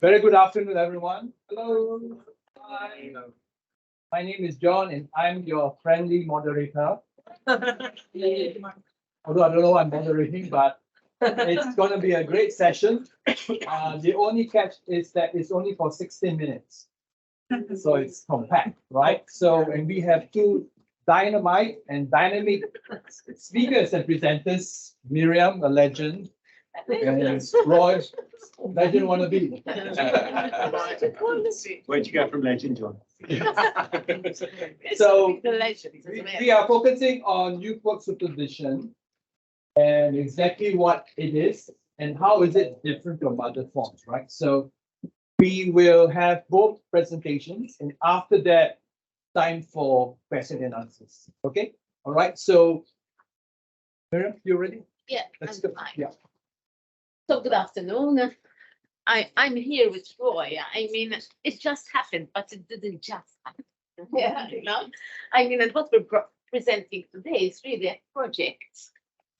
Very good afternoon, everyone. Hello. Hi. My name is John, and I'm your friendly moderator. Although I don't know what I'm moderating, but it's going to be a great session. The only catch is that it's only for 16 minutes. So it's compact, right? So, and we have two dynamite and dynamic speakers and presenters, Miriam, a legend, and Roy, legend wannabe. Where'd you go from legend, John? So we are focusing on youth work supervision and exactly what it is and how is it different from other forms, right? So we will have both presentations, and after that, time for question and answers. Okay, all right. So Miriam, you ready? Yeah, Let's I'm go. fine. Yeah. So good afternoon. I'm here with Roy. I mean, it just happened, but it didn't just happen. Yeah, you know. I mean, and what we're presenting today is really a project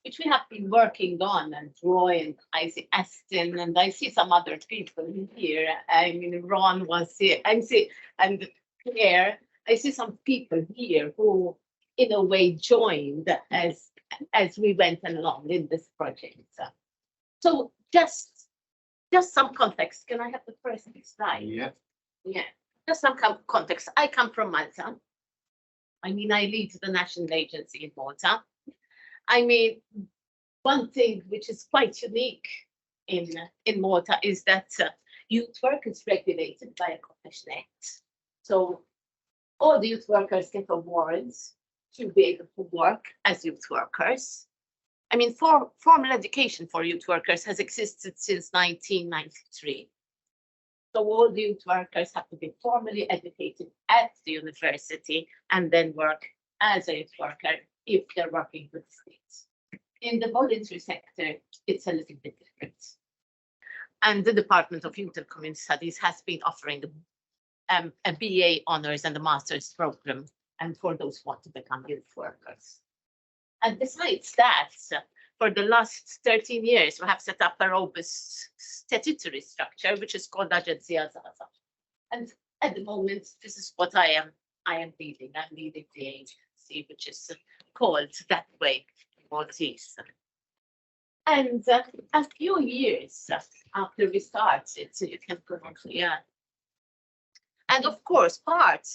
which we have been working on, and Roy and I see Aston, and I see some other people here. I mean, Ron was here. And Claire. I see some people here who, in a way, joined as we went along in this project. So just some context. Can I have the first slide? Yeah. Yeah, just some context. I come from Malta. I mean, I lead the national agency in Malta. I mean, one thing which is quite unique in Malta is that youth work is regulated by a compassionate. So all the youth workers get awards to be able to work as youth workers. I mean, formal education for youth workers has existed since 1993. So all the youth workers have to be formally educated at the university and then work as a youth worker if they're working with states. In the voluntary sector, it's a little bit different. And the Department of Youth and Community Studies has been offering a BA honors and a master's program, and for those who want to become youth workers. And besides that, for the last 13 years, we have set up a robust statutory structure, which is called Agencia Zaza. And at the moment, this is what I am leading. I'm leading the agency, which is called that way in Maltese. And a few years after we started, so you can go on here. And of course, part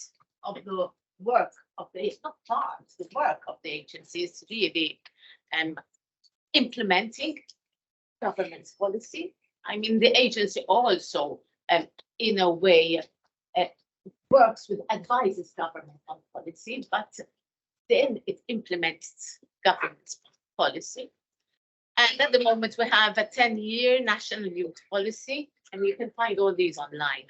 of the work of the work of the agency is really implementing government's policy. I mean, the agency also, in a way, works with advises government on policy, but then it implements government's policy. And at the moment, we have a 10-year national youth policy, and you can find all these online.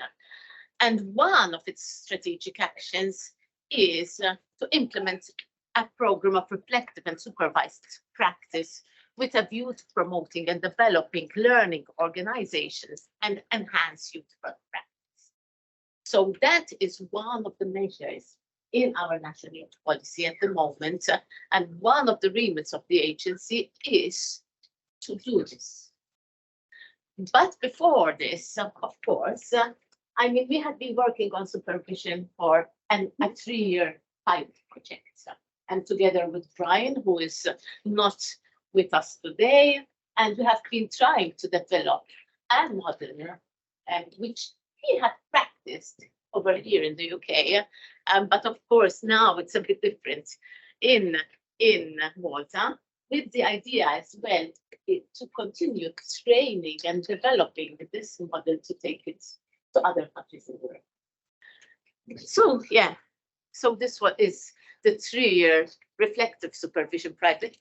And one of its strategic actions is to implement a program of reflective and supervised practice with a view to promoting and developing learning organizations and enhance youth work practice. So that is one of the measures in our national youth policy at the moment. And one of the remits of the agency is to do this. But before this, of course, I mean, we had been working on supervision for a 3-year pilot project. And together with Brian, who is not with us today, and we have been trying to develop a model which he had practiced over here in the UK. But of course, now it's a bit different in Malta, with the idea as well to continue training and developing this model to take it to other countries in the world. So yeah, so this is the 3-year reflective supervision pilot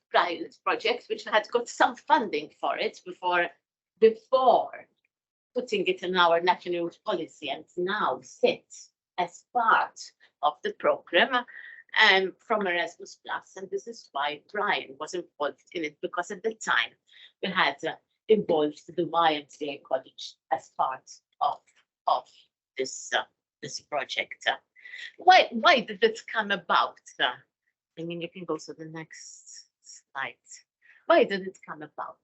project, which had got some funding for it before putting it in our national youth policy, and now set as part of the program from Erasmus Plus. And this is why Brian was involved in it, because at the time we had involved the YMCA College as part of this project. Why did it come about? I mean, you can go to the next slide. Why did it come about?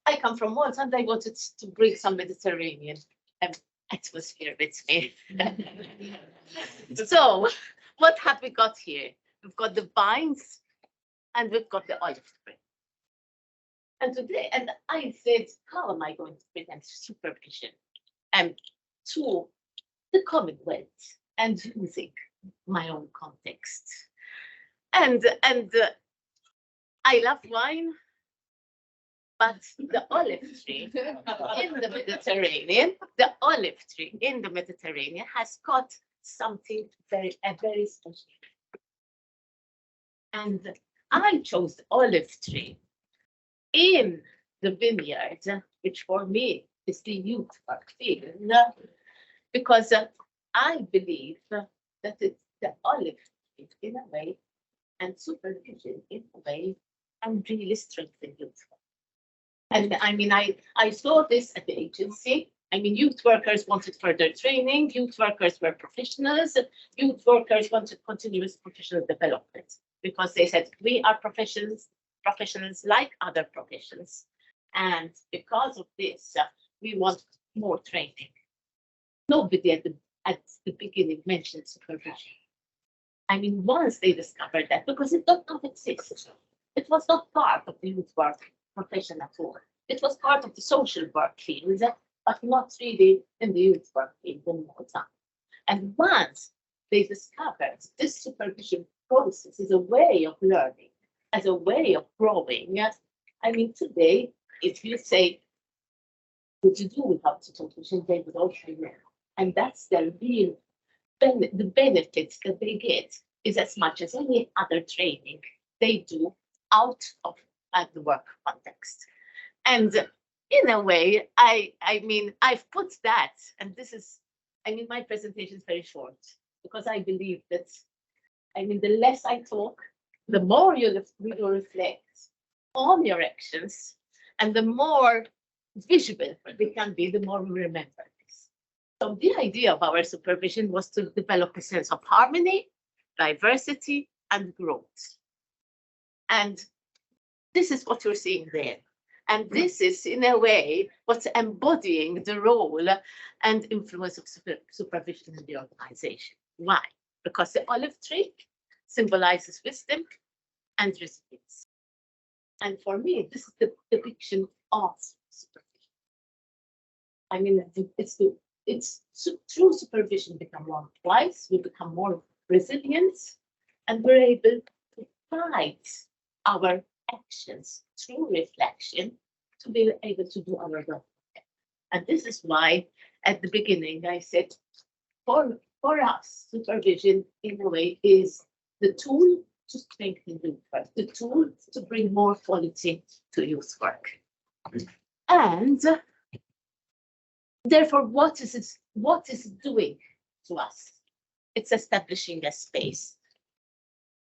I come from Malta and I wanted to bring some Mediterranean atmosphere with me. So what have we got here? We've got the vines and we've got the olive tree. And today, and I said, how am I going to present supervision to the Commonwealth and using my own context? And I love wine, but the olive tree in the Mediterranean, has got something very special. And I chose the olive tree in the vineyard, which for me is the youth work field, because I believe that it's the olive tree in a way and supervision in a way and really strengthen youth work. And I mean, I saw this at the agency. I mean, youth workers wanted further training, youth workers were professionals, youth workers wanted continuous professional development because they said, we are professionals like other professions. And because of this, we want more training. Nobody at the beginning mentioned supervision. I mean, once they discovered that, because it did not exist, it was not part of the youth work profession at all. It was part of the social work field, but not really in the youth work field in Malta. And once they discovered this supervision process is a way of learning, as a way of growing. I mean, today, if you say, what you do without supervision, they would also learn. And that's the real the benefits that they get is as much as any other training they do out of the work context. And in a way, I mean, I've put that, and this is, I mean, my presentation is very short because I believe that, I mean, the less I talk, the more you reflect on your actions, and the more visible they can be, the more we remember this. So the idea of our supervision was to develop a sense of harmony, diversity, and growth. And this is what you're seeing there. And this is, in a way, what's embodying the role and influence of supervision in the organization. Why? Because the olive tree symbolizes wisdom and resilience. And for me, this is the depiction of supervision. I mean, it's through supervision become more wise, we become more resilient, and we're able to guide our actions through reflection to be able to do our work. And this is why at the beginning I said, for us, supervision in a way is the tool to strengthen youth work, the tool to bring more quality to youth work. And therefore, what is it doing to us? It's establishing a space,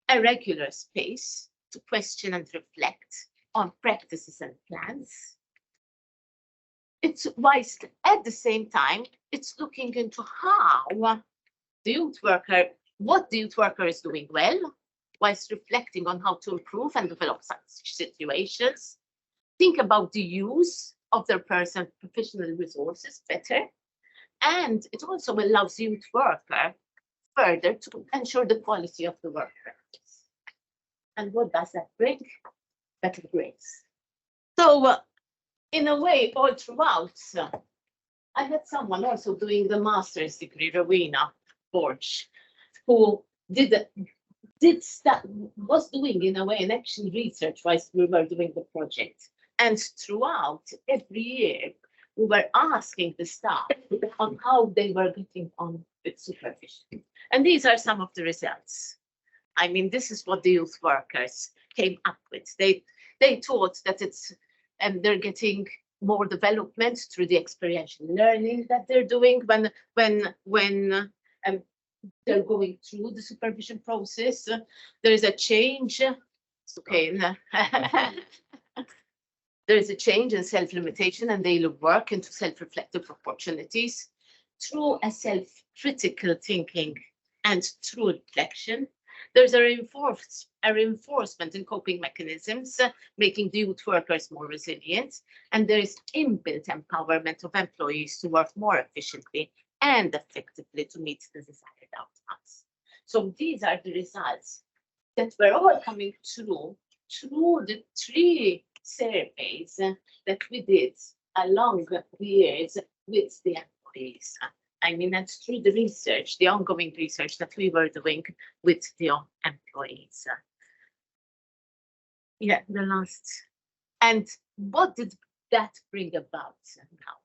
a regular space to question and reflect on practices and plans. It's whilst at the same time, it's looking into how the youth worker, what the youth worker is doing well, whilst reflecting on how to improve and develop such situations. Think about the use of their personal professional resources better. And it also allows the youth worker further to ensure the quality of the work practice. And what does that bring? Better grades. So in a way, all throughout, I had someone also doing the master's degree, Rowena Borch, who was doing in a way an action research whilst we were doing the project. And throughout every year, we were asking the staff on how they were getting on with supervision. And these are some of the results. I mean, this is what the youth workers came up with. They thought that it's, and they're getting more development through the experiential learning that they're doing when they're going through the supervision process. There is a change. Okay. There is a change in self-limitation and daily work into self-reflective opportunities through a self-critical thinking and through reflection. There's a reinforcement in coping mechanisms, making the youth workers more resilient. And there's inbuilt empowerment of employees to work more efficiently and effectively to meet the desired outcomes. So these are the results that were all coming through the 3 surveys that we did along the years with the employees. I mean, that's through the research, the ongoing research that we were doing with the employees. Yeah, the last. And what did that bring about now?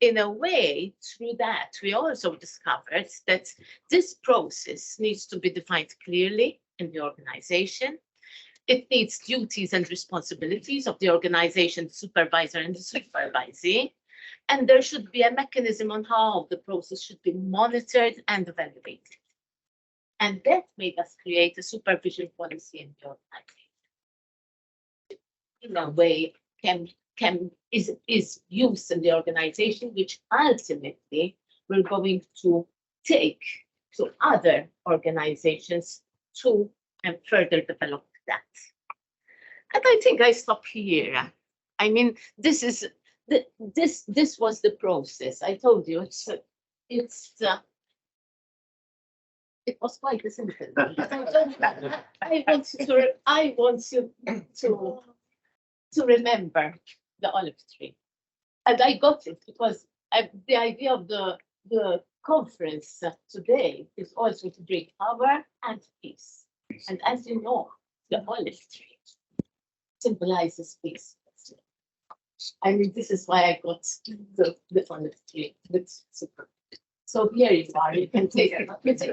In a way, through that, we also discovered that this process needs to be defined clearly in the organization. It needs duties and responsibilities of the organization supervisor and the supervisee. And there should be a mechanism on how the process should be monitored and evaluated. And that made us create a supervision policy in the organization. In a way, is used in the organization, which ultimately we're going to take to other organizations to further develop that. And I think I stop here. I mean, this was the process. I told you it was quite a simple. I want you to remember the olive tree, and I got it because the idea of the conference today is also to bring power and peace. And as you know, the olive tree symbolizes peace. I mean, this is why I got the olive tree. So here you are. You can take a piece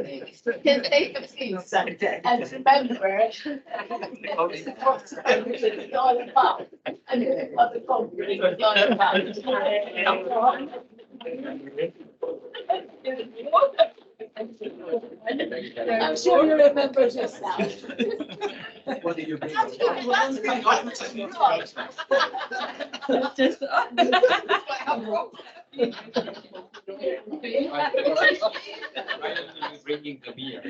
and remember what it's all about and what the conference is all about. I'm sure you remember just now. What did you bring? Bringing the beer.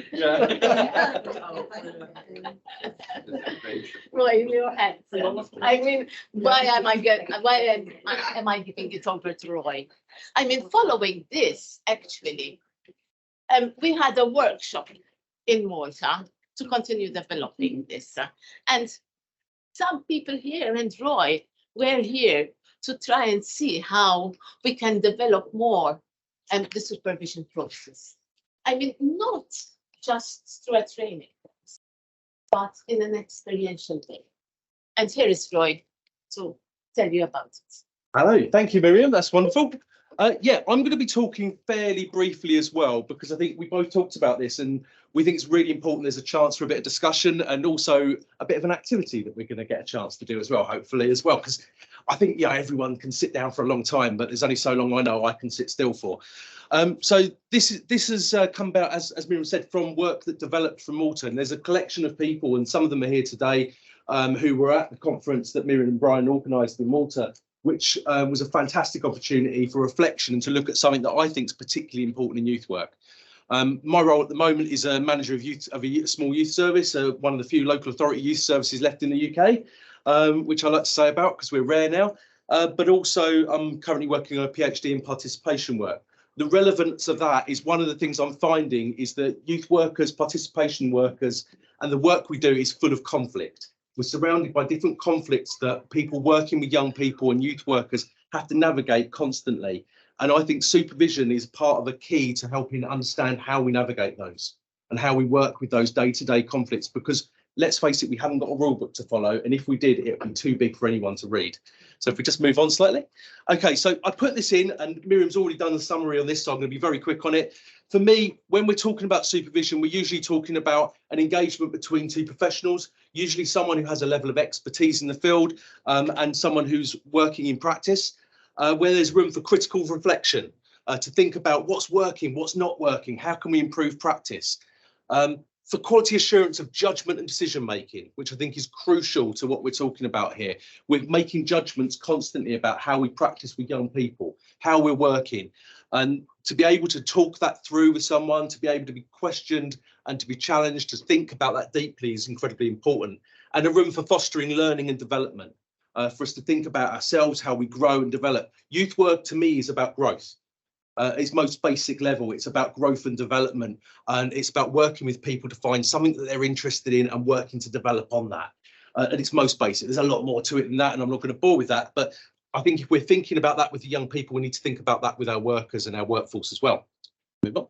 Right in your hands. I mean, why am I giving it over to Roy? I mean, following this, actually, we had a workshop in Malta to continue developing this. And some people here and Roy were here to try and see how we can develop more the supervision process. I mean, not just through a training, but in an experiential way. And here is Roy to tell you about it. Hello, thank you, Miriam. That's wonderful. Yeah, I'm going to be talking fairly briefly as well, because I think we both talked about this and we think it's really important there's a chance for a bit of discussion and also a bit of an activity that we're going to get a chance to do as well, hopefully as well, because I think, yeah, everyone can sit down for a long time, but there's only so long I know I can sit still for. So this has come about, as Miriam said, from work that developed from Malta, and there's a collection of people, and some of them are here today, who were at the conference that Miriam and Brian organised in Malta, which was a fantastic opportunity for reflection and to look at something that I think is particularly important in youth work. My role at the moment is a manager of a small youth service, one of the few local authority youth services left in the UK, which I like to say about because we're rare now. But also I'm currently working on a PhD in participation work. The relevance of that is one of the things I'm finding is that youth workers, participation workers, and the work we do is full of conflict. We're surrounded by different conflicts that people working with young people and youth workers have to navigate constantly. And I think supervision is part of a key to helping understand how we navigate those and how we work with those day-to-day conflicts, because let's face it, we haven't got a rule book to follow. And if we did, it would be too big for anyone to read. So if we just move on slightly. OK, so I put this in and Miriam's already done the summary on this, so I'm going to be very quick on it. For me, when we're talking about supervision, we're usually talking about an engagement between two professionals, usually someone who has a level of expertise in the field and someone who's working in practice, where there's room for critical reflection, to think about what's working, what's not working, how can we improve practice, for quality assurance of judgment and decision making, which I think is crucial to what we're talking about here. We're making judgments constantly about how we practice with young people, how we're working, and to be able to talk that through with someone, to be able to be questioned and to be challenged to think about that deeply is incredibly important. And a room for fostering learning and development, for us to think about ourselves, how we grow and develop. Youth work to me is about growth. Its most basic level, it's about growth and development, and it's about working with people to find something that they're interested in and working to develop on that. At its most basic, there's a lot more to it than that, and I'm not going to bore with that, but I think if we're thinking about that with the young people, we need to think about that with our workers and our workforce as well. Move on.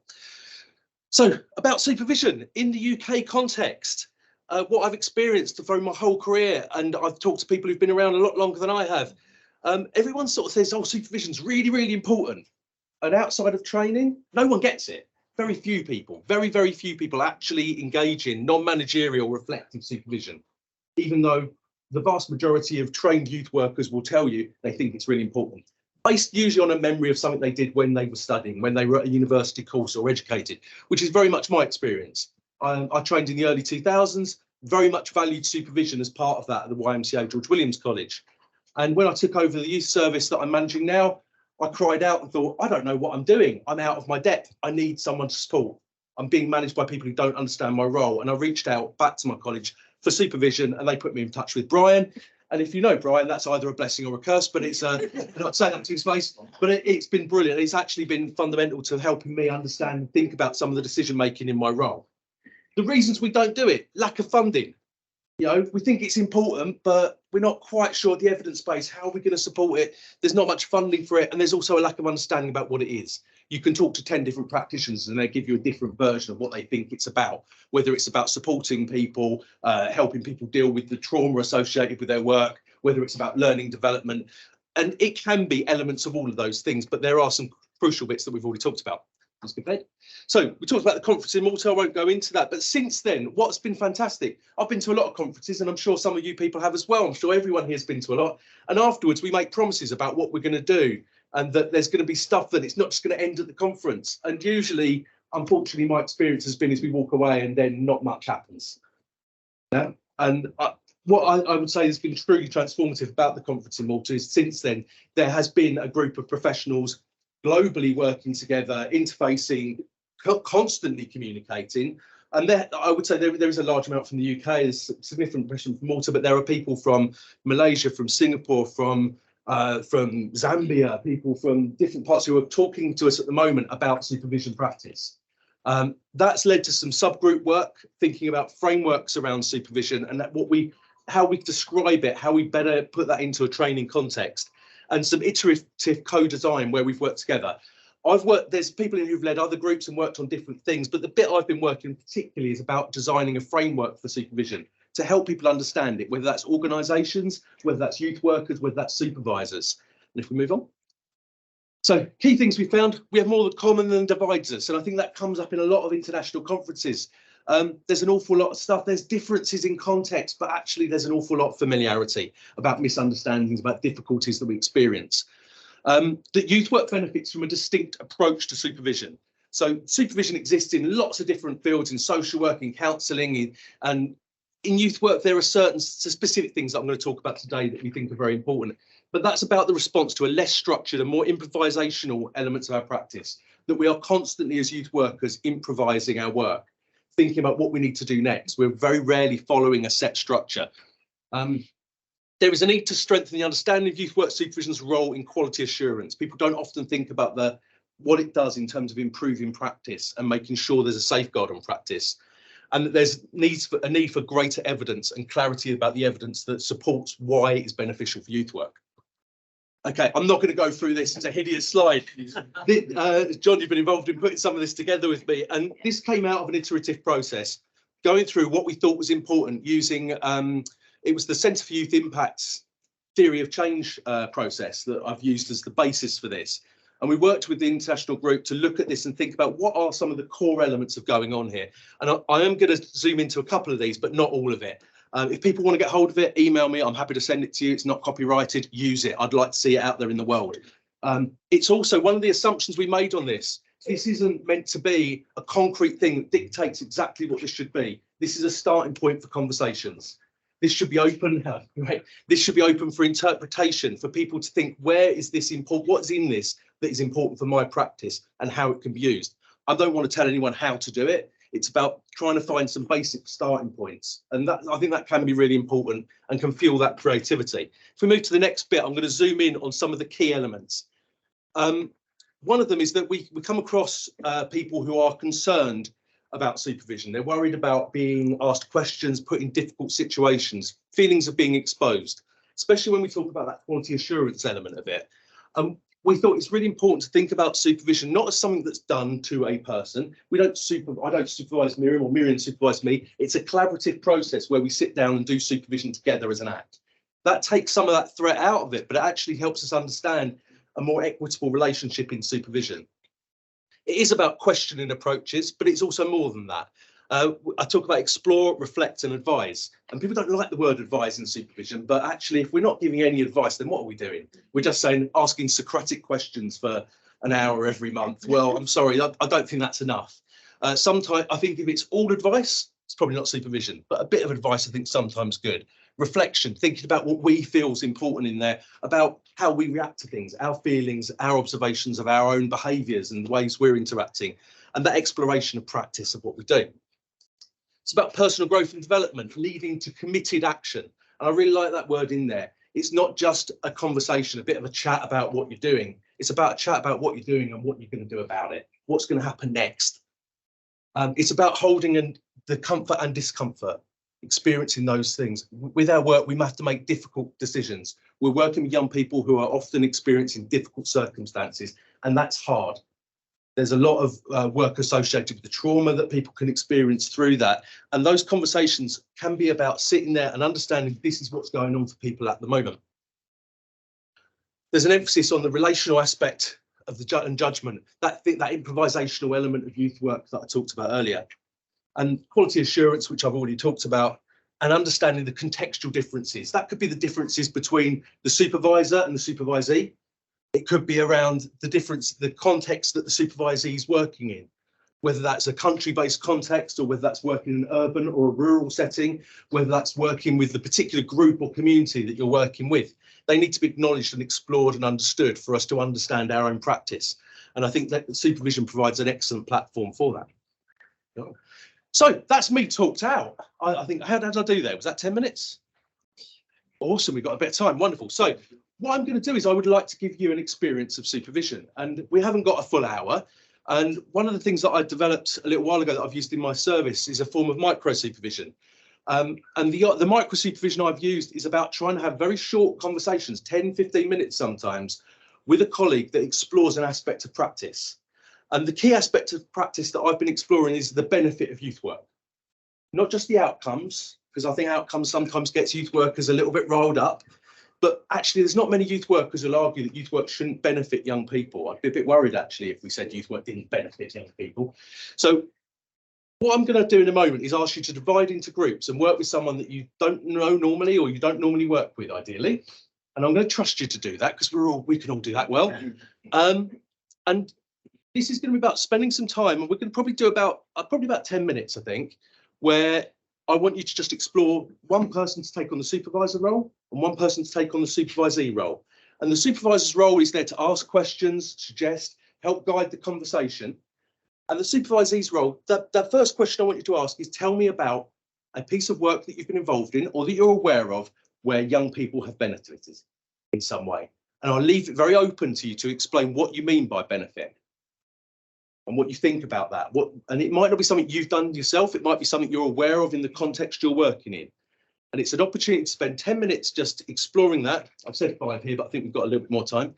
So about supervision in the UK context, what I've experienced through my whole career, and I've talked to people who've been around a lot longer than I have, everyone sort of says, oh, supervision's really, really important. And outside of training, no one gets it. Very few people, very, very few people actually engage in non-managerial reflective supervision, even though the vast majority of trained youth workers will tell you they think it's really important. Based usually on a memory of something they did when they were studying, when they were at a university course or educated, which is very much my experience. I trained in the early 2000s, very much valued supervision as part of that at the YMCA George Williams College. And when I took over the youth service that I'm managing now, I cried out and thought, I don't know what I'm doing. I'm out of my depth. I need someone to support. I'm being managed by people who don't understand my role. And I reached out back to my college for supervision, and they put me in touch with Brian. And if you know Brian, that's either a blessing or a curse, but it's not saying that to his face, but it's been brilliant. It's actually been fundamental to helping me understand and think about some of the decision making in my role. The reasons we don't do it: lack of funding. You know, we think it's important, but we're not quite sure the evidence base. How are we going to support it? There's not much funding for it, and there's also a lack of understanding about what it is. You can talk to 10 different practitioners and they give you a different version of what they think it's about, whether it's about supporting people, helping people deal with the trauma associated with their work, whether it's about learning development. And it can be elements of all of those things, but there are some crucial bits that we've already talked about. That's good, Ed. So we talked about the conference in Malta. I won't go into that, but since then, what's been fantastic? I've been to a lot of conferences, and I'm sure some of you people have as well. I'm sure everyone here has been to a lot. And afterwards, we make promises about what we're going to do, and that there's going to be stuff that it's not just going to end at the conference. And usually, unfortunately, my experience has been is we walk away and then not much happens. Yeah? And what I would say has been truly transformative about the conference in Malta is since then, there has been a group of professionals globally working together, interfacing, constantly communicating. And there, I would say there is a large amount from the UK, there's significant pressure from Malta, but there are people from Malaysia, from Singapore, from Zambia, people from different parts who are talking to us at the moment about supervision practice. That's led to some subgroup work, thinking about frameworks around supervision and that how we describe it, how we better put that into a training context, and some iterative co-design where we've worked together. There's people who've led other groups and worked on different things, but the bit I've been working particularly is about designing a framework for supervision to help people understand it, whether that's organisations, whether that's youth workers, whether that's supervisors. And if we move on. So key things we found: we have more common than divides us. And I think that comes up in a lot of international conferences. There's an awful lot of stuff. There's differences in context, but actually there's an awful lot of familiarity about misunderstandings, about difficulties that we experience. That youth work benefits from a distinct approach to supervision. So supervision exists in lots of different fields, in social work, in counselling, and in youth work, there are certain specific things that I'm going to talk about today that we think are very important. But that's about the response to a less structured and more improvisational elements of our practice, that we are constantly as youth workers improvising our work, thinking about what we need to do next. We're very rarely following a set structure. There is a need to strengthen the understanding of youth work supervision's role in quality assurance. People don't often think about what it does in terms of improving practice and making sure there's a safeguard on practice, and that there's a need for greater evidence and clarity about the evidence that supports why it is beneficial for youth work. Okay, I'm not going to go through this. It's a hideous slide. John, you've been involved in putting some of this together with me, and this came out of an iterative process, going through what we thought was important using, it was the Centre for Youth Impact's theory of change process that I've used as the basis for this. And we worked with the international group to look at this and think about what are some of the core elements of going on here. And I am going to zoom into a couple of these, but not all of it. If people want to get hold of it, email me. I'm happy to send it to you. It's not copyrighted. Use it. I'd like to see it out there in the world. It's also one of the assumptions we made on this. This isn't meant to be a concrete thing that dictates exactly what this should be. This is a starting point for conversations. This should be open. Right? This should be open for interpretation, for people to think, where is this important? What's in this that is important for my practice and how it can be used? I don't want to tell anyone how to do it. It's about trying to find some basic starting points. And that, I think that can be really important and can fuel that creativity. If we move to the next bit, I'm going to zoom in on some of the key elements. One of them is that we come across people who are concerned about supervision. They're worried about being asked questions, put in difficult situations, feelings of being exposed, especially when we talk about that quality assurance element of it. We thought it's really important to think about supervision not as something that's done to a person. I don't supervise Miriam or Miriam supervise me. It's a collaborative process where we sit down and do supervision together as an act. That takes some of that threat out of it, but it actually helps us understand a more equitable relationship in supervision. It is about questioning approaches, but it's also more than that. I talk about explore, reflect and advise. And people don't like the word advise in supervision, but actually if we're not giving any advice, then what are we doing? We're just saying asking Socratic questions for an hour every month. Well, I'm sorry, I don't think that's enough. Sometimes I think if it's all advice, it's probably not supervision, but a bit of advice I think sometimes good. Reflection, thinking about what we feel is important in there, about how we react to things, our feelings, our observations of our own behaviours and the ways we're interacting, and that exploration of practice of what we do. It's about personal growth and development, leading to committed action. And I really like that word in there. It's not just a conversation, a bit of a chat about what you're doing. It's about a chat about what you're doing and what you're going to do about it. What's going to happen next? It's about holding the comfort and discomfort, experiencing those things. With our work, we have to make difficult decisions. We're working with young people who are often experiencing difficult circumstances, and that's hard. There's a lot of work associated with the trauma that people can experience through that. And those conversations can be about sitting there and understanding this is what's going on for people at the moment. There's an emphasis on the relational aspect of the judgment, that improvisational element of youth work that I talked about earlier. And quality assurance, which I've already talked about, and understanding the contextual differences. That could be the differences between the supervisor and the supervisee. It could be around the context that the supervisee is working in, whether that's a country-based context or whether that's working in an urban or a rural setting, whether that's working with the particular group or community that you're working with. They need to be acknowledged and explored and understood for us to understand our own practice. And I think that supervision provides an excellent platform for that. So that's me talked out. I think, how did I do there? Was that 10 minutes? Awesome, we've got a bit of time, wonderful. So what I'm going to do is I would like to give you an experience of supervision, and we haven't got a full hour. And one of the things that I developed a little while ago that I've used in my service is a form of micro supervision. And the micro supervision I've used is about trying to have very short conversations, 10, 15 minutes sometimes, with a colleague that explores an aspect of practice. And the key aspect of practice that I've been exploring is the benefit of youth work, not just the outcomes, because I think outcomes sometimes gets youth workers a little bit rolled up. But actually, there's not many youth workers who'll argue that youth work shouldn't benefit young people. I'd be a bit worried, actually, if we said youth work didn't benefit young people. So what I'm going to do in a moment is ask you to divide into groups and work with someone that you don't know normally or you don't normally work with, ideally. And I'm going to trust you to do that because we can all do that well. And this is going to be about spending some time, and we're going to probably do about 10 minutes, I think, where I want you to just explore one person to take on the supervisor role and one person to take on the supervisee role. And the supervisor's role is there to ask questions, suggest, help guide the conversation. And the supervisee's role, the first question I want you to ask is, tell me about a piece of work that you've been involved in or that you're aware of where young people have benefited in some way. And I'll leave it very open to you to explain what you mean by benefit and what you think about that. And it might not be something you've done yourself. It might be something you're aware of in the context you're working in. And it's an opportunity to spend 10 minutes just exploring that. I've said 5 here, but I think we've got a little bit more time.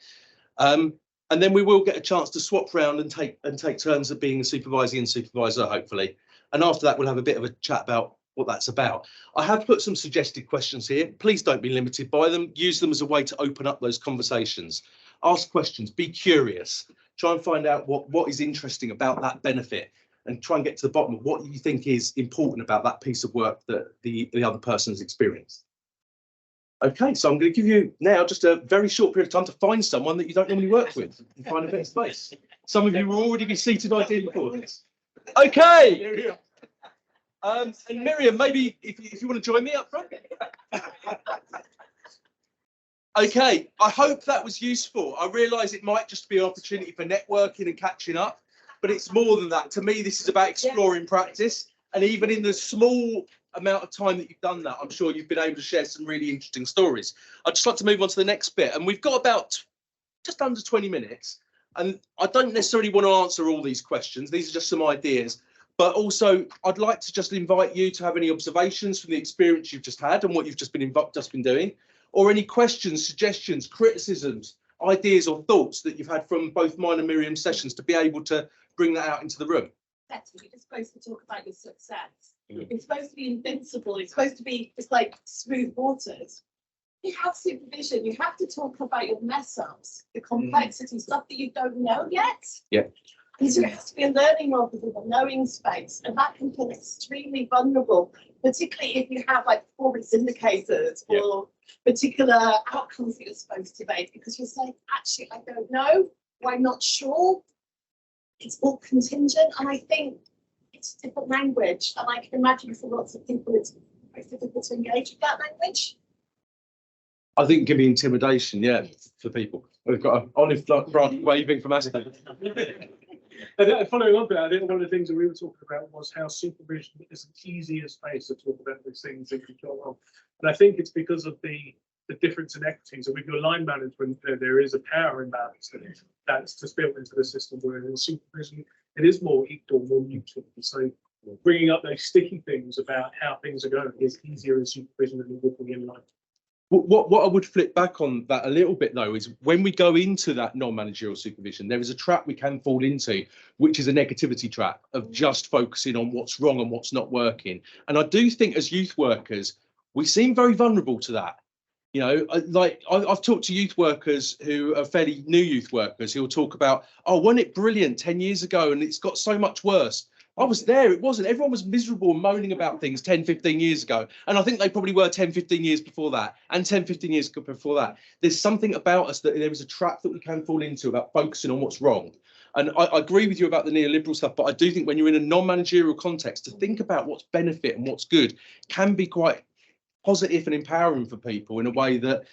And then we will get a chance to swap round and take turns at being a supervisee and supervisor, hopefully. And after that, we'll have a bit of a chat about what that's about. I have put some suggested questions here. Please don't be limited by them. Use them as a way to open up those conversations. Ask questions, be curious. Try and find out what is interesting about that benefit and try and get to the bottom of what you think is important about that piece of work that the other person has experienced. Okay, so I'm going to give you now just a very short period of time to find someone that you don't normally work with and find a bit of space. Some of you will already be seated ideally for this. Okay. And Miriam, maybe if you want to join me up front. Okay, I hope that was useful. I realise it might just be an opportunity for networking and catching up, but it's more than that. To me, this is about exploring practice. And even in the small amount of time that you've done that, I'm sure you've been able to share some really interesting stories. I'd just like to move on to the next bit. And we've got about just under 20 minutes. And I don't necessarily want to answer all these questions. These are just some ideas. But also, I'd like to just invite you to have any observations from the experience you've just had and what you've just been doing, or any questions, suggestions, criticisms, ideas or thoughts that you've had from both mine and Miriam's sessions to be able to bring that out into the room. You're supposed to talk about your success. It's supposed to be invincible. It's supposed to be just like smooth waters. You have supervision. You have to talk about your mess ups, the complexity, stuff that you don't know yet. Yeah. Because there has to be a learning rather than a knowing space, and that can feel extremely vulnerable, particularly if you have like performance indicators or particular outcomes that you're supposed to make, because you're saying, actually, I don't know, or I'm not sure. It's all contingent, and I think it's a different language, and I can imagine for lots of people it's very difficult to engage with that language. I think it can be intimidation, for people. We've got an olive branch waving from us. And following on to that, I think one of the things that we were talking about was how supervision is an easier space to talk about these things that can go on. And I think it's because of the difference in equities. And with your line management, there is a power imbalance that's just built into the system, where in supervision, it is more equal, more neutral. So bringing up those sticky things about how things are going is easier in supervision than it would be in life. What I would flip back on that a little bit, though, is when we go into that non-managerial supervision, there is a trap we can fall into, which is a negativity trap of just focusing on what's wrong and what's not working. And I do think as youth workers, we seem very vulnerable to that. You know, like I've talked to youth workers who are fairly new youth workers who will talk about, oh, wasn't it brilliant 10 years ago and it's got so much worse. I was there, it wasn't. Everyone was miserable and moaning about things 10, 15 years ago. And I think they probably were 10, 15 years before that and 10, 15 years before that. There's something about us that there is a trap that we can fall into about focusing on what's wrong. And I agree with you about the neoliberal stuff, but I do think when you're in a non-managerial context, to think about what's benefit and what's good can be quite positive and empowering for people in a way that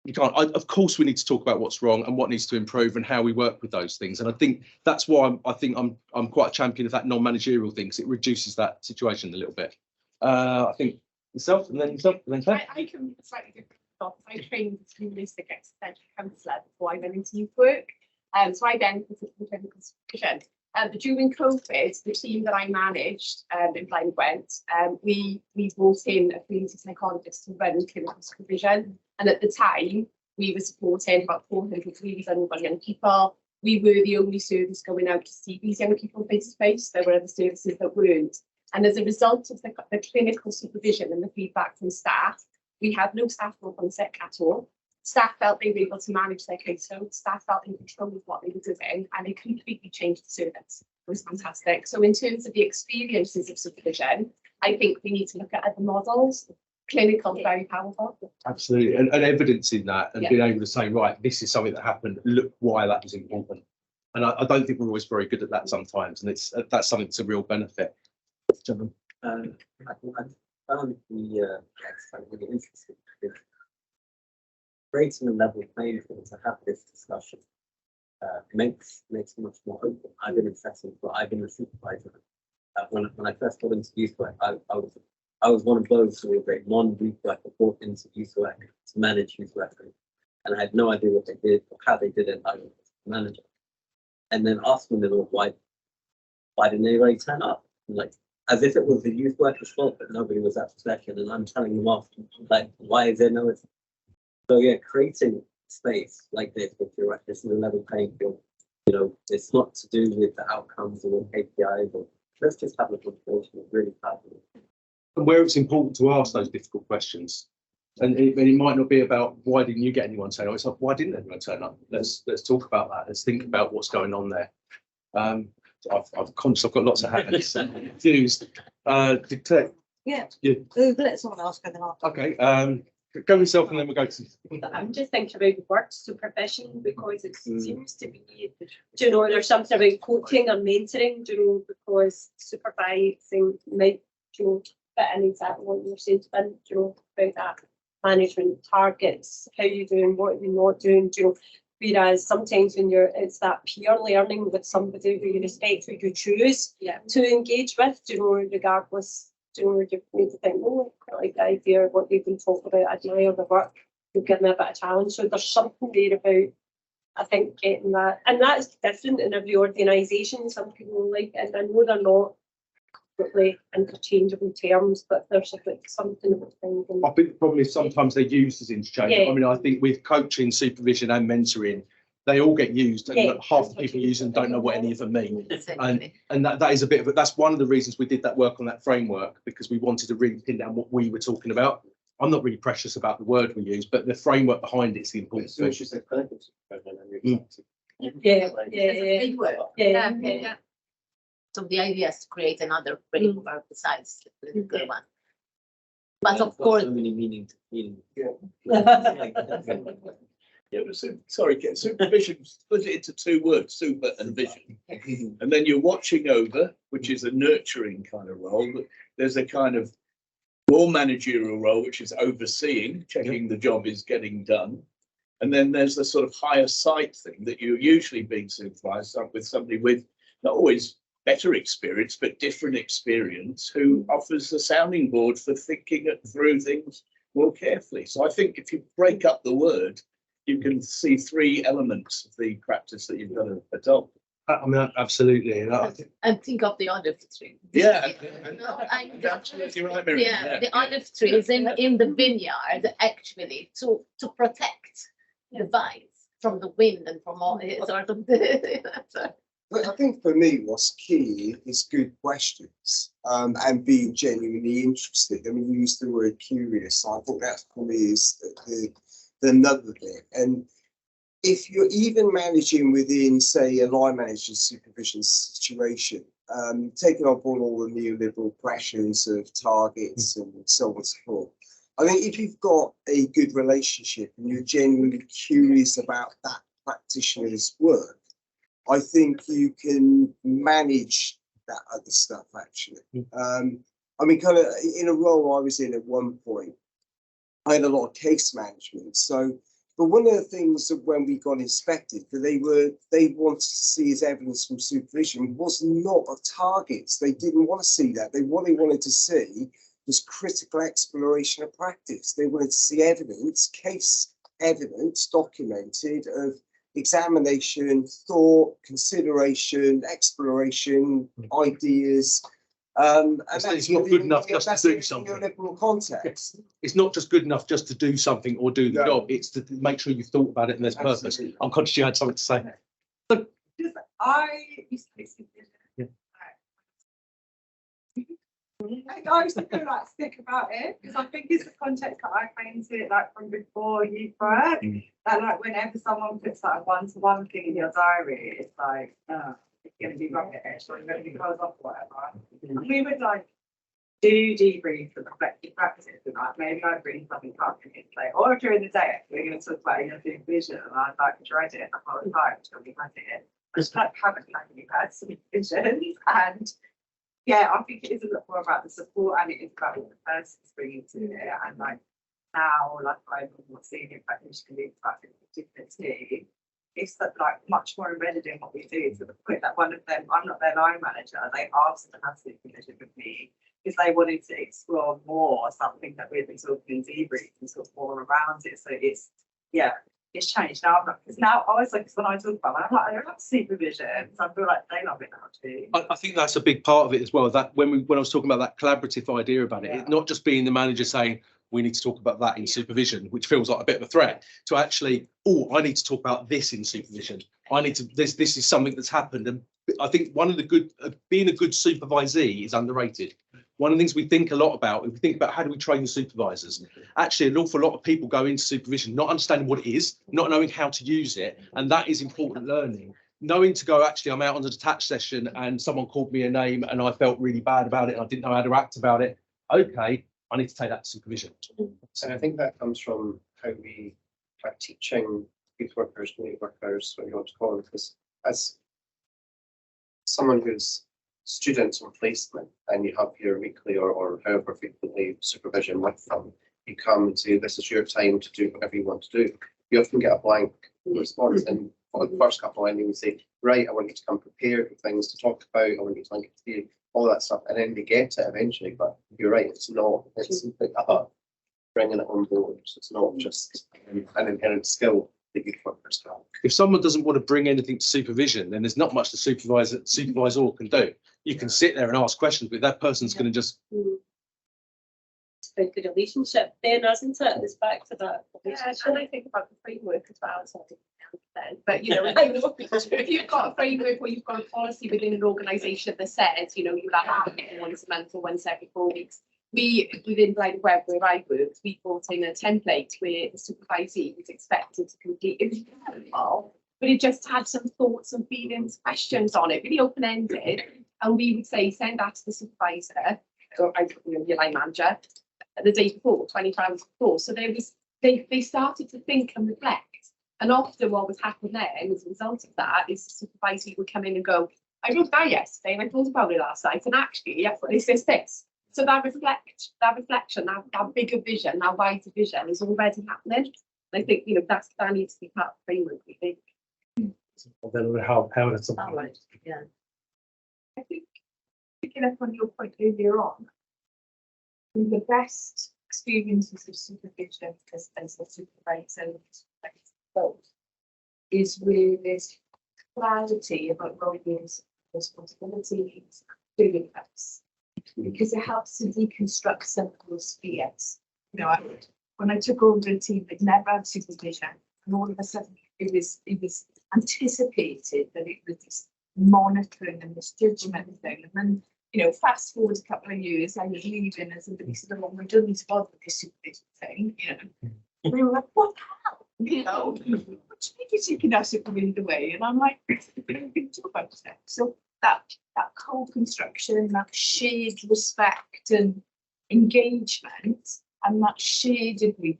you can't. Of course, we need to talk about what's wrong and what needs to improve and how we work with those things. And I think that's why I'm quite a champion of that non-managerial thing, because it reduces that situation a little bit. I think yourself and then Claire. I can slightly different thoughts. I trained as a holistic existential counsellor before I went into youth work. So I then put in clinical supervision. But during COVID, the team that I managed in Blind Gwent, we brought in a community psychologist to run clinical supervision. And at the time, we were supporting about 400 really vulnerable young people. We were the only service going out to see these young people face to face. There were other services that weren't. And as a result of the clinical supervision and the feedback from staff, we had no staff on sick at all. Staff felt they were able to manage their caseload. Staff felt in control of what they were doing, and they completely changed the service. It was fantastic. So in terms of the experiences of supervision, I think we need to look at other models. Clinical, very powerful. Absolutely, and evidence in that, and being able to say, right, this is something that happened. Look why that was important. And I don't think we're always very good at that sometimes, and that's something that's a real benefit. Gentlemen. I found the exercise really interesting. Creating a level playing field to have this discussion makes much more open. I've been in settings where I've been a supervisor. When I first got into youth work, I was one of those who were very non-youth worker brought into youth work to manage youth work, and I had no idea what they did or how they did it. I was a manager, and then asking them, why didn't anybody turn up? And like, as if it was the youth workers' fault that nobody was at the session, and I'm telling them off, like, why is there no? So yeah, creating space like this, if you're right, this is a level playing field. You know, it's not to do with the outcomes or KPIs, or let's just have a conversation. It's really powerful. And where it's important to ask those difficult questions, and it might not be about why didn't you get anyone turn up. It's like, why didn't anyone turn up? Let's talk about that. Let's think about what's going on there. I've got lots of hands used. Dictate. Yeah. Let someone else go then after. Okay. Go yourself, and then we'll go to. I'm just thinking about the work supervision, because it seems to be, there's something about coaching or mentoring, because supervising might, fit in exactly what you're saying, about that management targets, how you're doing, what you're not doing, Whereas sometimes when it's that peer learning with somebody who you respect, who you choose to engage with, you know, regardless, you know, you need to think, oh, I quite like the idea of what they've been talking about, I admire the work, you'll give me a bit of challenge. So there's something there about, I think, getting that, and that's different in every organisation. Some people like, and I know they're not completely interchangeable terms, but there's like something about thinking. I think probably sometimes they're used as interchangeable. Yeah. I mean, I think with coaching, supervision and mentoring, they all get used, and Yeah. half the people use them don't know what any of them mean. Essentially. And that is a bit of that's one of the reasons we did that work on that framework, because we wanted to really pin down what we were talking about. I'm not really precious about the word we use, but the framework behind it is the important thing. Big word. Yeah. So the idea is to create another framework besides the political one. But of course, So many meanings. Yeah, but sorry, Ken, supervision, split it into two words, super and vision. And then you're watching over, which is a nurturing kind of role. But there's a kind of more managerial role, which is overseeing, checking the job is getting done. And then there's the sort of higher sight thing that you're usually being supervised with somebody with not always better experience, but different experience, who offers the sounding board for thinking through things more carefully. So I think if you break up the word, you can see three elements of the practice that you've got to adopt. I mean, absolutely. and think of the olive tree. Yeah, No, you're absolutely right, Miriam. Yeah, the olive tree is in the vineyard actually to protect the vines from the wind and from all sort of the. But I think for me, what's key is good questions and being genuinely interested. I mean, you used the word curious. So I think that for me is the nub of it. And if you're even managing within, say, a line manager supervision situation, taking on board all the neoliberal pressures of targets and so on and so forth, I think if you've got a good relationship and you're genuinely curious about that practitioner's work, I think you can manage that other stuff, actually. I mean, kind of in a role I was in at one point, I had a lot of case management. So, but one of the things that when we got inspected, that they wanted to see as evidence from supervision was not of targets. They didn't want to see that. What they wanted to see was critical exploration of practice. They wanted to see evidence, case evidence documented of examination, thought, consideration, exploration, ideas. And it's not good enough just to do something. Neoliberal context. It's not just good enough just to do something or do the job. It's to make sure you've thought about it and there's purpose. Absolutely. I'm conscious you had something to say. I used to be supervision. Yeah. I used to feel like sick about it because I think it's the context that I came to it like from before youth work. That like whenever someone puts like a one-to-one thing in your diary, it's like it's gonna be rubbish or it's gonna be closed off or whatever. And we would like do debrief and reflective practices and like maybe I'd bring something up and it's like, or during the day we're gonna talk about supervision and I'd like dread it the whole time until we had it. I just like haven't actually had some visions and yeah, I think it is a lot more about the support and it is about what the person's bringing to it. And like now, like I'm more senior practitioner in a particular team, it's that, like much more embedded in what we do to the point that one of them, I'm not their line manager, they asked to have supervision with me because they wanted to explore more something that we've been talking in debrief and sort of more around it. So it's, yeah. It's changed now, because now I was like, when I talk about it, I'm like, I love supervision, so I feel like they love it now too. I think that's a big part of it as well. That when I was talking about that collaborative idea about it, not just being the manager saying we need to talk about that in supervision, which feels like a bit of a threat, to actually, oh, I need to talk about this in supervision. I need to this is something that's happened, and I think one of the good being a good supervisee is underrated. One of the things we think a lot about, if we think about how do we train the supervisors, actually an awful lot of people go into supervision not understanding what it is, not knowing how to use it, and that is important learning. Knowing to go, actually, I'm out on a detached session and someone called me a name and I felt really bad about it and I didn't know how to act about it. Okay, I need to take that to supervision. So I think that comes from how we are teaching youth workers, community workers, what you want to call them, because as someone who's students on placement and you have your weekly or however frequently supervision with them, you come and say, this is your time to do whatever you want to do. you often get a blank response, and for the first couple, and they would say, right, I want you to come prepared with things to talk about, I want you to link it to you, all that stuff, and then they get it eventually. But you're right, it's bringing it on board. It's not just an inherent skill that youth workers have. If someone doesn't want to bring anything to supervision, then there's not much the supervisor can do. You can sit there and ask questions, but that person's going to just. It's a good relationship then, isn't it? It's back to that. Yeah, and I think about the framework as well. So then, but you know, if you've got a framework or you've got a policy within an organisation that says, you know, you have once a month or once every 4 weeks. We, within Blind Web, where I worked, we brought in a template where the supervisee was expected to complete it, but it just had some thoughts and feelings, questions on it, really open-ended. And we would say, send that to the supervisor, or your line manager, the day before, 24 hours before. So there was, they started to think and reflect. And often what would happen then as a result of that is the supervisor would come in and go, I wrote that yesterday and I thought about it last night, and actually, yes, this. So that reflection, that bigger vision, that wider vision is already happening. And I think, you know, that needs to be part of the framework, we think. How that's Yeah. I think, picking up on your point earlier on, the best experiences of supervision as a supervisor is where there's clarity about roles, responsibilities, doing this, because it helps to deconstruct some of those fears. You know, when I took over a team that never had supervision, and all of a sudden it was anticipated that it was this monitoring and this judgment thing. And then, you know, fast forward a couple of years, I was leaving and somebody said, oh, we don't need to bother with this supervision thing, you know. And we were like, what the hell? You know, what do you mean you're taking our supervision away? And I'm like, we don't think about it. So that co-construction, that shared respect and engagement, and that shared agreement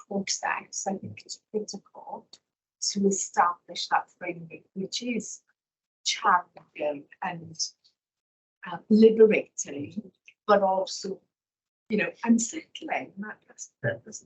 process, I think is critical to establish that framework, which is challenging and liberating, but also, you know, unsettling. That's the purpose,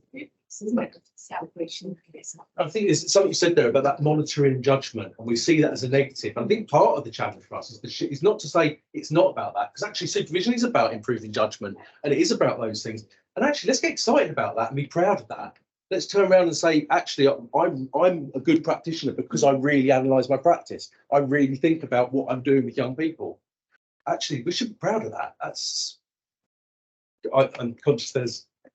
isn't it? Celebration of this. I think it's something you said there about that monitoring and judgment, and we see that as a negative. I think part of the challenge for us is not to say it's not about that, because actually supervision is about improving judgment, and it is about those things. And actually, let's get excited about that and be proud of that. Let's turn around and say, actually, I'm a good practitioner because I really analyse my practice. I really think about what I'm doing with young people. Actually, we should be proud of that. I'm conscious there's. I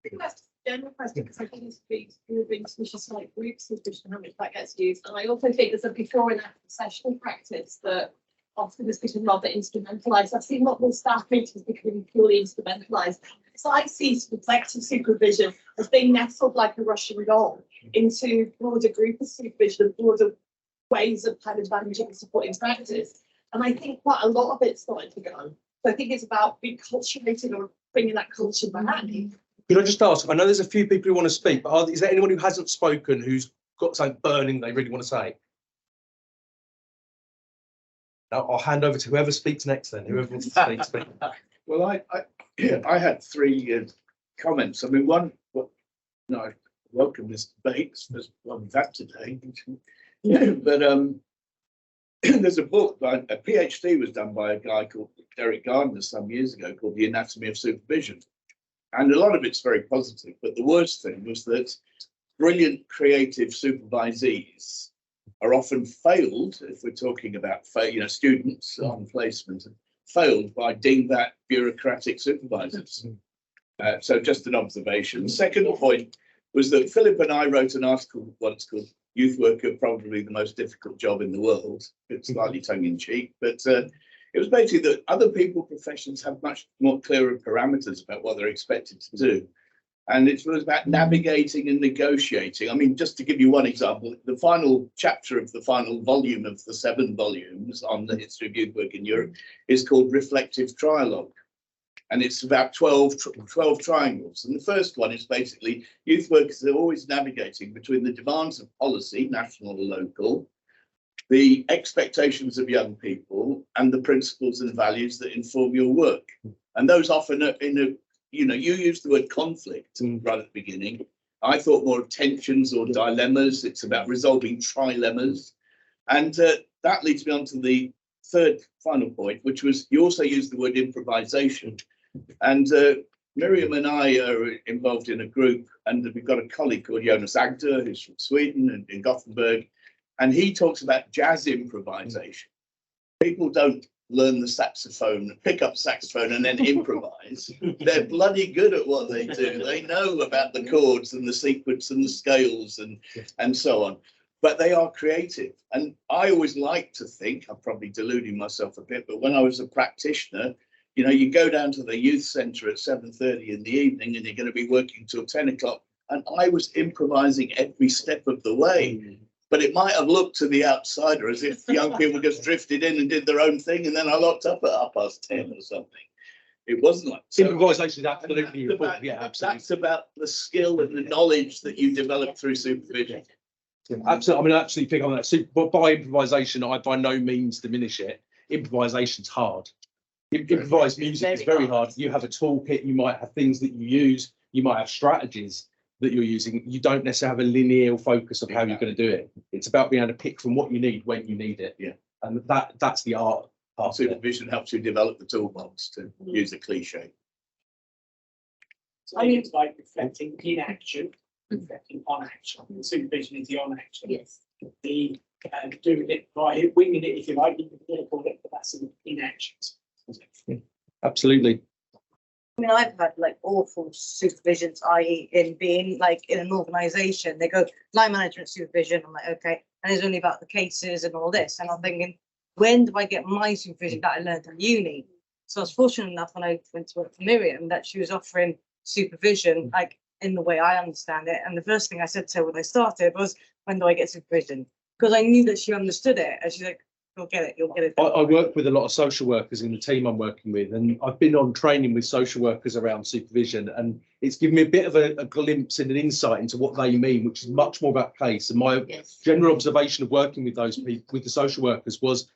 think that's a general question, because I think it's moving to like group supervision, how much that gets used. And I also think there's a before and after session practice that often is becoming rather instrumentalised. I've seen lot more staff meetings becoming purely instrumentalised. So I see reflective supervision as being nestled like a Russian doll into broader group of supervision and broader ways of kind of managing supporting practice. And I think quite a lot of it's starting to go. So I think it's about reculturating or bringing that culture back. Could I just ask? I know there's a few people who want to speak, but is there anyone who hasn't spoken who's got something burning they really want to say? Now I'll hand over to whoever speaks next. Then whoever wants to speak. Well, I had three comments. I mean, one, I welcome this debate. There's one we've had today. But there's a book, a PhD was done by a guy called Derek Gardner some years ago called The Anatomy of Supervision. And a lot of it's very positive, but the worst thing was that brilliant creative supervisees are often failed, if we're talking about students on placement, failed by dingbat bureaucratic supervisors. So just an observation. The second point was that Philip and I wrote an article once called Youth Worker, Probably the Most Difficult Job in the World. It's slightly tongue-in-cheek, but it was basically that other people professions have much more clearer parameters about what they're expected to do. And it was about navigating and negotiating. I mean, just to give you one example, the final chapter of the final volume of the 7 volumes on the history of youth work in Europe is called Reflective Trialogue. And it's about 12 triangles. And the first one is basically youth workers are always navigating between the demands of policy, national or local, the expectations of young people, and the principles and values that inform your work. And those often are you use the word conflict right at the beginning, I thought more of tensions or dilemmas. It's about resolving trilemmas. And that leads me on to the third final point, which was you also used the word improvisation. And Miriam and I are involved in a group, and we've got a colleague called Jonas Agder, who's from Sweden and in Gothenburg, and he talks about jazz improvisation. People don't learn the saxophone, pick up saxophone and then improvise. They're bloody good at what they do. They know about the chords and the sequence and the scales and so on. But they are creative. And I always like to think, I'm probably deluding myself a bit, but when I was a practitioner, you know, you go down to the youth centre at 7:30 in the evening and you're going to be working till 10 o'clock. And I was improvising every step of the way. But it might have looked to the outsider as if young people just drifted in and did their own thing, and then I locked up at 10:30 or something. It wasn't like so. Improvisation is absolutely important. Yeah, absolutely. That's about the skill and the knowledge that you develop through supervision. Yeah, absolutely. I mean, I absolutely pick on that. But by improvisation, I by no means diminish it. Improvisation's hard. Improvised music is very hard. You have a toolkit. You might have things that you use. You might have strategies that you're using. You don't necessarily have a linear focus of how you're going to do it. It's about being able to pick from what you need when you need it. Yeah, and that's the art. Supervision helps you develop the toolbox, to use a cliche. So I think it's like reflecting in action, reflecting on action. And supervision is the on action. Yes. The doing it by winging it, if you like, you can call it, but that's in action. Absolutely. I mean, I've had like awful supervisions, i.e. in being like in an organisation, they go line management supervision. I'm like, okay, and it's only about the cases and all this. And I'm thinking, when do I get my supervision that I learned at uni? So I was fortunate enough when I went to work for Miriam that she was offering supervision, like in the way I understand it. And the first thing I said to her when I started was, when do I get supervision? Because I knew that she understood it. And she's like, you'll get it, you'll get it. I work with a lot of social workers in the team I'm working with, and I've been on training with social workers around supervision, and it's given me a bit of a glimpse and an insight into what they mean, which is much more about case. And my general observation of working with those people, with the social workers, was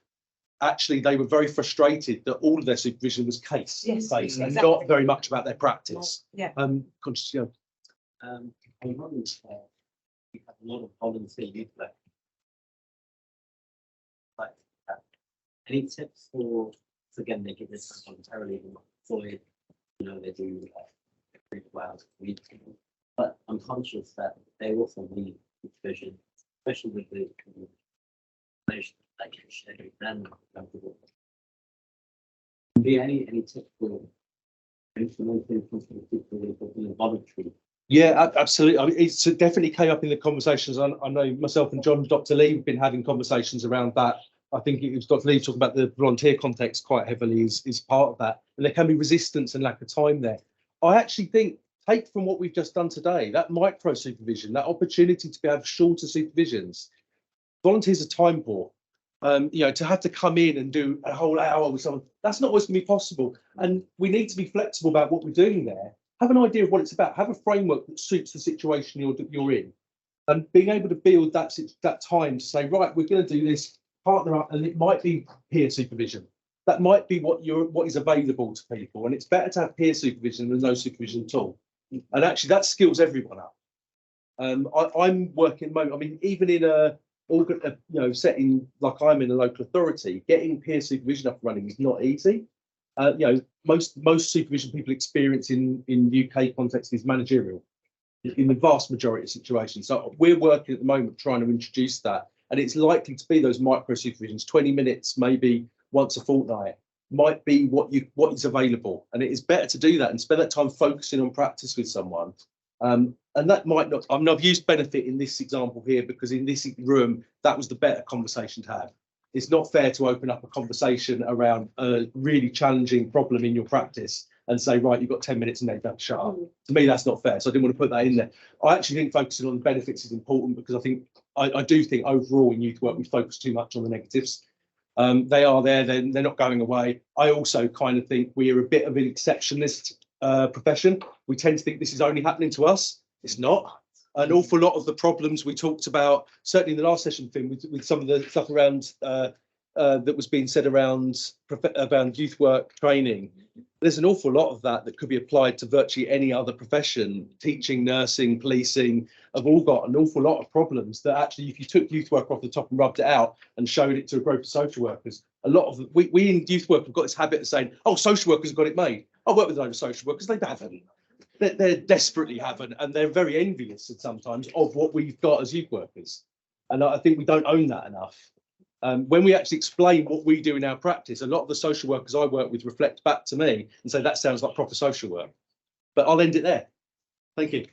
actually they were very frustrated that all of their supervision was case based and not very much about their practice. Yeah. Conscious, you know. We have a lot of volunteer youth work. But any tips for, again, they give this voluntarily, they're not employed, you know, they do 3 hours a week. But I'm conscious that they also need supervision, especially with the information that can share with them. Be any tips for implementing voluntary? Yeah, absolutely. I mean, it's definitely came up in the conversations. I know myself and John, Dr. Lee, have been having conversations around that. I think it was Dr. Lee talking about the volunteer context quite heavily is part of that. And there can be resistance and lack of time there. I actually think, take from what we've just done today, that micro supervision, that opportunity to be able shorter supervisions. Volunteers are time poor. You know, to have to come in and do a whole hour with someone, that's not always going to be possible. And we need to be flexible about what we're doing there. Have an idea of what it's about. Have a framework that suits the situation you're in, and being able to build that time to say, right, we're going to do this, partner up, and it might be peer supervision. That might be what is available to people, and it's better to have peer supervision than no supervision at all. And actually, that skills everyone up. I'm working at the moment. I mean, even in a setting like I'm in a local authority, getting peer supervision up and running is not easy. You know, most supervision people experience in UK context is managerial in the vast majority of situations. So we're working at the moment trying to introduce that, and it's likely to be those micro supervisions, 20 minutes, maybe once a fortnight, might be what is available. And it is better to do that and spend that time focusing on practice with someone. And that might not, I mean, I've used benefit in this example here because in this room, that was the better conversation to have. It's not fair to open up a conversation around a really challenging problem in your practice and say, right, you've got 10 minutes and then don't shut up. To me, that's not fair. So I didn't want to put that in there. I actually think focusing on the benefits is important because I do think overall in youth work, we focus too much on the negatives. They are there, they're not going away. I also kind of think we're a bit of an exceptionalist profession. We tend to think this is only happening to us. It's not. An awful lot of the problems we talked about, certainly in the last session, Finn, with some of the stuff around that was being said around youth work training. There's an awful lot of that could be applied to virtually any other profession. Teaching, nursing, policing have all got an awful lot of problems that actually, if you took youth work off the top and rubbed it out and showed it to a group of social workers, a lot of we in youth work have got this habit of saying, oh, social workers have got it made. I work with a load of social workers, they haven't. They desperately haven't, and they're very envious sometimes of what we've got as youth workers. And I think we don't own that enough. When we actually explain what we do in our practice, a lot of the social workers I work with reflect back to me and say, that sounds like proper social work. But I'll end it there. Thank you.